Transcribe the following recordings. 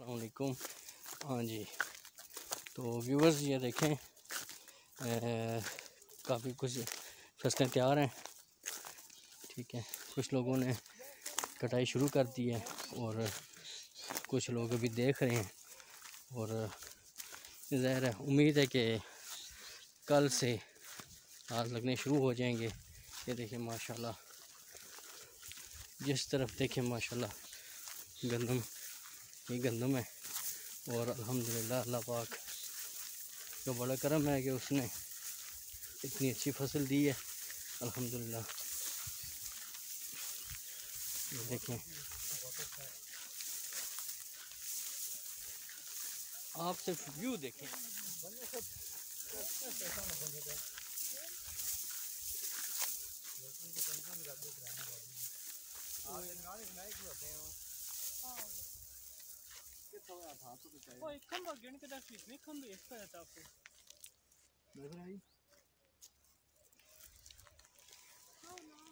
अस्सलामुअलैकुम। हाँ जी, तो व्यूवर्स ये देखें काफ़ी कुछ फसलें तैयार हैं। ठीक है, कुछ लोगों ने कटाई शुरू कर दी है और कुछ लोग अभी देख रहे हैं और ज़ाहिर है उम्मीद है कि कल से हाथ लगने शुरू हो जाएंगे। ये देखें माशाल्लाह, जिस तरफ देखें माशाल्लाह गंदम ही गंदम है और अल्हम्दुलिल्लाह अल्लाह पाक का बड़ा करम है कि उसने इतनी अच्छी फसल दी है अल्हम्दुलिल्लाह। देखें आप सिर्फ व्यू देखें। खंबा गिन के 10 20 खंबे इसका है आपको नजर आई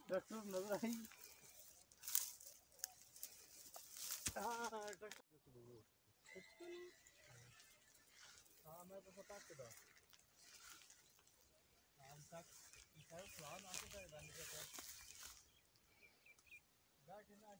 ट्रैक्टर नजर आई। हाँ मैं तो पता चला शाम तक प्लान आते थे बैठना